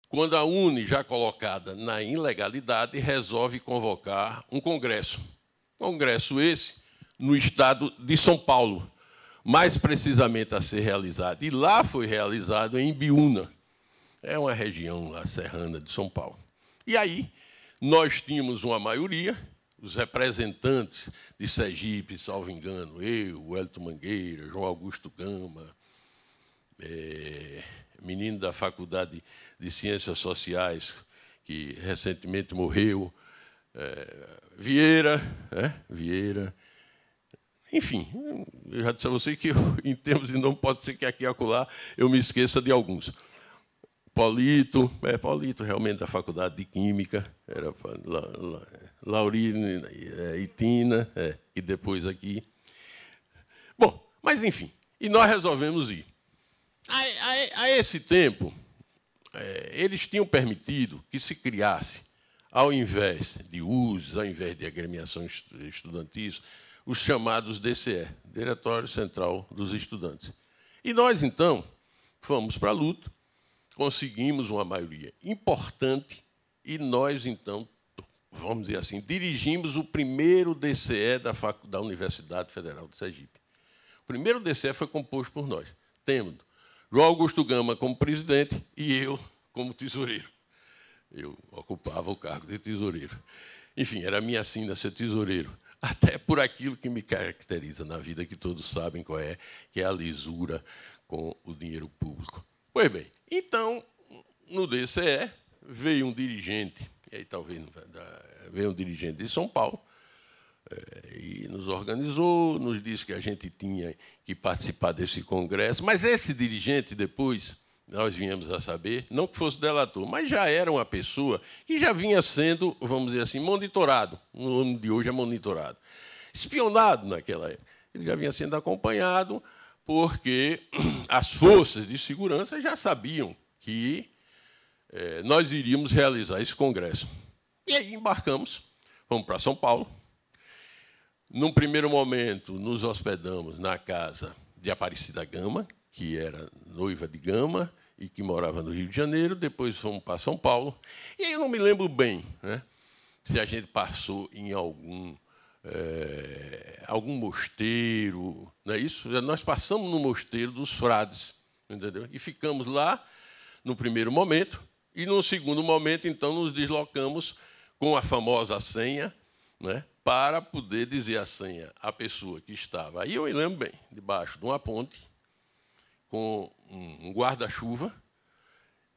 quando a UNE, já colocada na ilegalidade, resolve convocar um congresso. Congresso esse no estado de São Paulo, mais precisamente a ser realizado. E lá foi realizado em Ibiúna. É uma região lá, serrana de São Paulo. E aí nós tínhamos uma maioria, os representantes de Sergipe, salvo engano, eu, Wellington Mangueira, João Augusto Gama, menino da Faculdade de Ciências Sociais, que recentemente morreu, Vieira, Vieira. Enfim, eu já disse a você que, em termos de nome, pode ser que aqui e acolá eu me esqueça de alguns. Paulito, Paulito realmente da Faculdade de Química, era Laurine, Itina, e depois aqui. Bom, mas, enfim, e nós resolvemos ir. A esse tempo, eles tinham permitido que se criasse, ao invés de usos, ao invés de agremiação estudantis, os chamados DCE, Diretório Central dos Estudantes. E nós, então, fomos para a luta, conseguimos uma maioria importante e nós, então, vamos dizer assim, dirigimos o primeiro DCE da Universidade Federal de Sergipe. O primeiro DCE foi composto por nós, tendo João Augusto Gama como presidente e eu como tesoureiro. Eu ocupava o cargo de tesoureiro. Enfim, era a minha sina ser tesoureiro, até por aquilo que me caracteriza na vida, que todos sabem qual é, que é a lisura com o dinheiro público. Pois bem, então, no DCE, veio um dirigente, e aí talvez veio um dirigente de São Paulo, e nos organizou, nos disse que a gente tinha que participar desse congresso, mas esse dirigente, depois, nós viemos a saber, não que fosse delator, mas já era uma pessoa que já vinha sendo, vamos dizer assim, monitorado, no ano de hoje é monitorado, espionado naquela época. Ele já vinha sendo acompanhado, porque as forças de segurança já sabiam que nós iríamos realizar esse congresso. E aí embarcamos, fomos para São Paulo. Num primeiro momento, nos hospedamos na casa de Aparecida Gama, que era noiva de Gama e que morava no Rio de Janeiro. Depois fomos para São Paulo. E aí eu não me lembro bem, né, se a gente passou em algum mosteiro, não é isso? Nós passamos no mosteiro dos frades, entendeu? E ficamos lá no primeiro momento, e no segundo momento, então, nos deslocamos com a famosa senha, né, para poder dizer a senha à pessoa que estava. Aí eu me lembro bem, debaixo de uma ponte, com um guarda-chuva,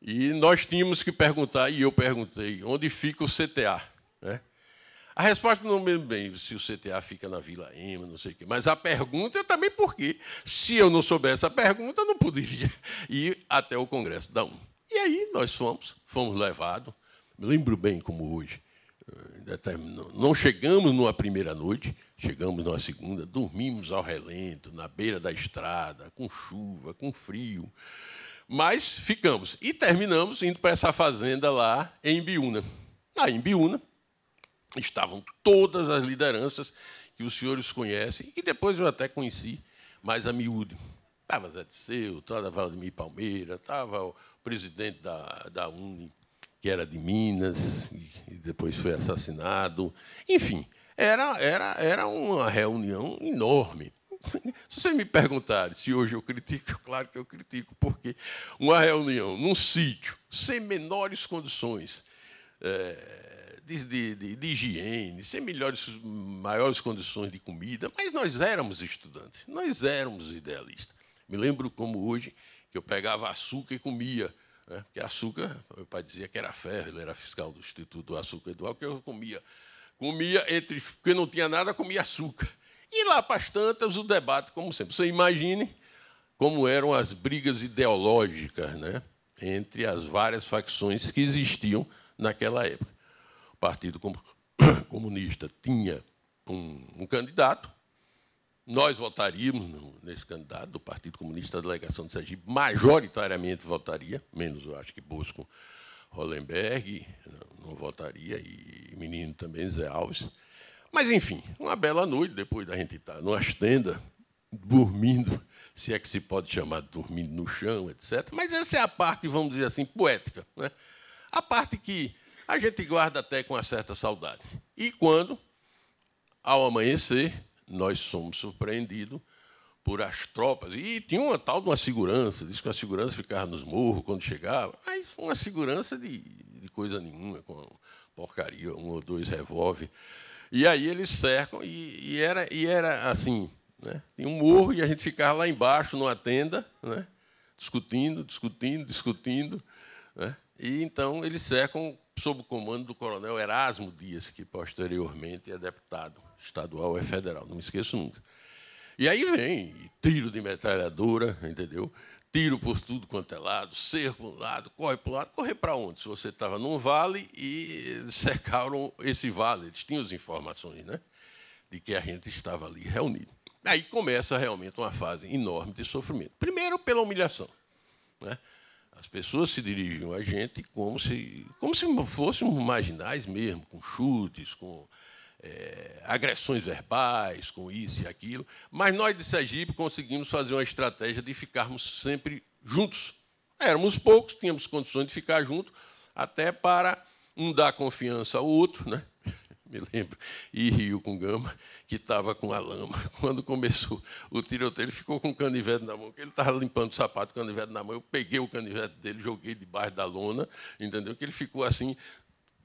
e nós tínhamos que perguntar, e eu perguntei, onde fica o CTA, né? A resposta não me lembro bem se o CTA fica na Vila Ema, não sei o quê. Mas a pergunta eu também, porque se eu não soubesse a pergunta, eu não poderia ir até o Congresso da UNE. E aí nós fomos levados, me lembro bem como hoje. Não chegamos numa primeira noite, chegamos numa segunda, dormimos ao relento, na beira da estrada, com chuva, com frio. Mas ficamos. E terminamos indo para essa fazenda lá em Ibiúna. Aí, em Ibiúna, estavam todas as lideranças que os senhores conhecem, e que depois eu até conheci mais a miúdo. Estava Zé Disseu, estava Valdemir Palmeira, estava o presidente da UNE, que era de Minas, e depois foi assassinado. Enfim, era uma reunião enorme. Se vocês me perguntarem se hoje eu critico, claro que eu critico, porque uma reunião num sítio, sem menores condições de higiene, sem maiores condições de comida, mas nós éramos estudantes, nós éramos idealistas. Me lembro como hoje que eu pegava açúcar e comia, né? Porque açúcar, meu pai dizia que era ferro, ele era fiscal do Instituto do Açúcar Eduardo, que eu comia porque não tinha nada, comia açúcar. E lá para as tantas, o debate, como sempre. Você imagine como eram as brigas ideológicas, né, entre as várias facções que existiam naquela época. O Partido Comunista tinha um candidato, nós votaríamos nesse candidato do Partido Comunista, a delegação de Sergipe majoritariamente votaria, menos, eu acho que Bosco Hollenberg não votaria, e menino também, Zé Alves. Mas, enfim, uma bela noite, depois da gente estar numa tenda, dormindo, se é que se pode chamar de dormindo no chão, etc. Mas essa é a parte, vamos dizer assim, poética, né, que a gente guarda até com uma certa saudade. E quando, ao amanhecer, nós somos surpreendidos por as tropas. E tinha uma tal de uma segurança, diz que a segurança ficava nos morros quando chegava, mas uma segurança de coisa nenhuma, com porcaria, 1 ou 2 revólver. E aí eles cercam, e era assim, né? Tinha um morro e a gente ficava lá embaixo, numa tenda, né? discutindo, né? E então eles cercam sob o comando do coronel Erasmo Dias, que posteriormente é deputado estadual, é federal, não me esqueço nunca. E aí vem tiro de metralhadora, entendeu? Tiro por tudo quanto é lado, cerco para um lado, corre para o lado. Correr para onde? Se você estava num vale e cercaram esse vale, eles tinham as informações, né, de que a gente estava ali reunido. Aí começa realmente uma fase enorme de sofrimento. Primeiro, pela humilhação, né? As pessoas se dirigiam a gente como se fôssemos marginais mesmo, com chutes, com agressões verbais, com isso e aquilo. Mas nós, de Sergipe, conseguimos fazer uma estratégia de ficarmos sempre juntos. Éramos poucos, tínhamos condições de ficar juntos, até para um dar confiança ao outro, né? Me lembro, e Rio com Gama, que estava com a lama. Quando começou o tiroteio, ele ficou com o canivete na mão, que ele estava limpando o sapato com o canivete na mão. Eu peguei o canivete dele, joguei debaixo da lona, entendeu? Que ele ficou assim,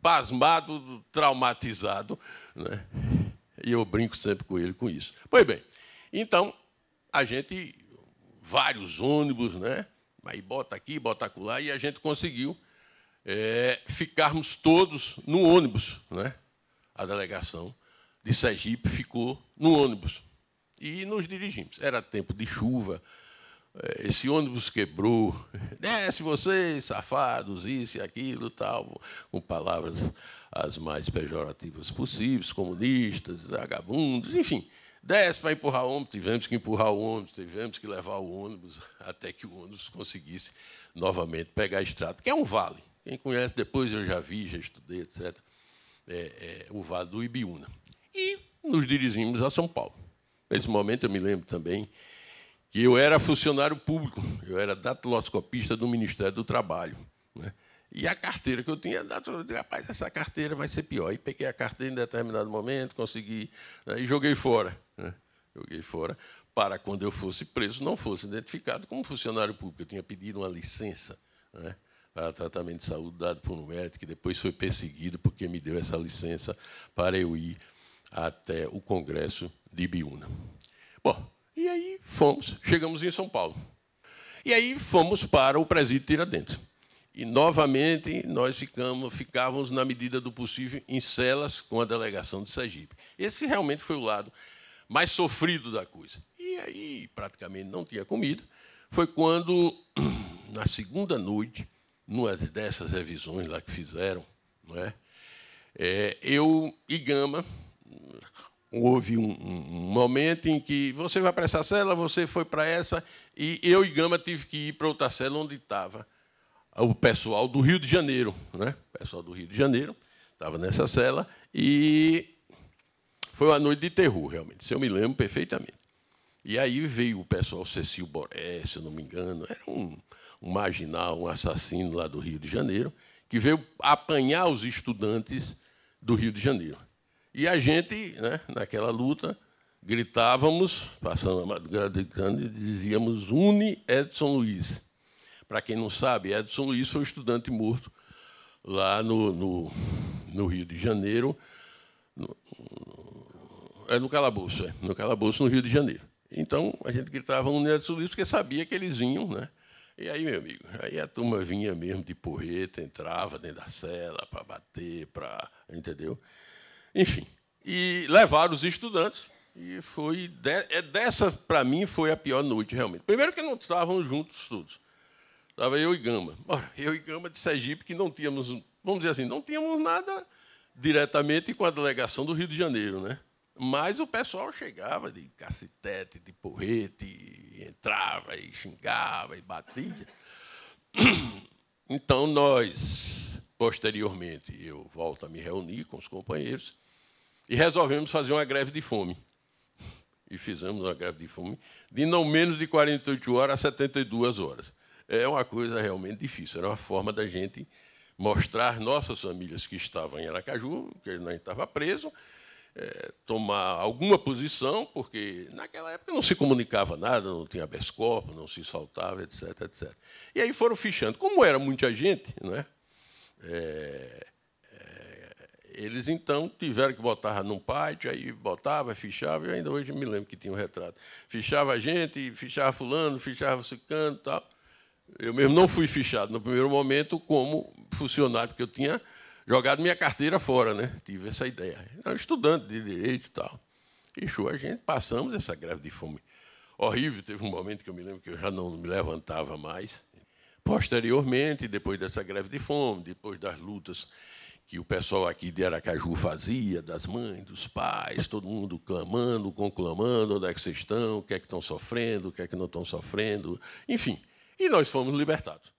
pasmado, traumatizado, né? E eu brinco sempre com ele com isso. Pois bem, então, a gente, vários ônibus, né? Aí bota aqui, bota acolá, e a gente conseguiu ficarmos todos no ônibus, né? A delegação de Sergipe ficou no ônibus e nos dirigimos. Era tempo de chuva, esse ônibus quebrou, desce vocês, safados, isso e aquilo, tal, com palavras as mais pejorativas possíveis, comunistas, vagabundos, enfim. Desce para empurrar o ônibus, tivemos que empurrar o ônibus, tivemos que levar o ônibus até que o ônibus conseguisse novamente pegar a estrada, que é um vale. Quem conhece, depois eu já vi, já estudei, etc., o Vale do Ibiúna. E nos dirigimos a São Paulo. Nesse momento, eu me lembro também que eu era funcionário público, eu era datiloscopista do Ministério do Trabalho, né? E a carteira que eu tinha, eu disse, rapaz, essa carteira vai ser pior. E peguei a carteira em determinado momento, consegui, né, e joguei fora. Né? Joguei fora para, quando eu fosse preso, não fosse identificado como funcionário público. Eu tinha pedido uma licença, né, para tratamento de saúde dado por um médico, que depois foi perseguido porque me deu essa licença para eu ir até o Congresso de Ibiúna. Bom, e aí chegamos em São Paulo. E aí fomos para o Presídio Tiradentes. E, novamente, nós ficávamos, na medida do possível, em celas com a delegação de Sergipe. Esse realmente foi o lado mais sofrido da coisa. E aí, praticamente, não tinha comida. Foi quando, na segunda noite, numa dessas revisões lá que fizeram, não é? Eu e Gama, houve um momento em que você vai para essa cela, você foi para essa, e eu e Gama tive que ir para outra cela onde estava o pessoal do Rio de Janeiro. Né? O pessoal do Rio de Janeiro estava nessa cela, e foi uma noite de terror, realmente, isso eu me lembro perfeitamente. E aí veio o pessoal Cecil Boré, se eu não me engano, era um marginal, um assassino lá do Rio de Janeiro, que veio apanhar os estudantes do Rio de Janeiro. E a gente, né, naquela luta, gritávamos, passando a madrugada gritando, e dizíamos "Une Edson Luiz". Para quem não sabe, Edson Luiz foi estudante morto lá no Rio de Janeiro, no calabouço, no calabouço, no Rio de Janeiro. Então, a gente gritava "Une Edson Luiz", porque sabia que eles vinham, né? E aí, meu amigo, aí a turma vinha mesmo de porreta, entrava dentro da cela para bater, entendeu? Enfim, e levaram os estudantes, e dessa, para mim, foi a pior noite, realmente. Primeiro que não estávamos juntos todos. Estava eu e Gama. Ora, eu e Gama de Sergipe, que não tínhamos, vamos dizer assim, não tínhamos nada diretamente com a delegação do Rio de Janeiro, né? Mas o pessoal chegava de cacetete, de porrete, e entrava e xingava e batia. Então, nós, posteriormente, eu volto a me reunir com os companheiros e resolvemos fazer uma greve de fome. E fizemos uma greve de fome de não menos de 48 horas a 72 horas. É uma coisa realmente difícil, era uma forma da gente mostrar nossas famílias que estavam em Aracaju, que ele não estava preso, tomar alguma posição, porque naquela época não se comunicava nada, não tinha habeas corpus, não se soltava, etc, etc. E aí foram fichando. Como era muita gente, não é? Eles, então, tiveram que botar num pátio, aí botava, fichava, e ainda hoje me lembro que tinha um retrato. Fichava a gente, fichava fulano, fichava ciclano e tal. Eu mesmo não fui fichado no primeiro momento como funcionário, porque eu tinha jogado minha carteira fora, né? Tive essa ideia. Não, estudante de direito e tal. Fichou a gente, passamos essa greve de fome horrível. Teve um momento que eu me lembro que eu já não me levantava mais. Posteriormente, depois dessa greve de fome, depois das lutas que o pessoal aqui de Aracaju fazia, das mães, dos pais, todo mundo clamando, conclamando, onde é que vocês estão, o que é que estão sofrendo, o que é que não estão sofrendo, enfim. E nós fomos libertados.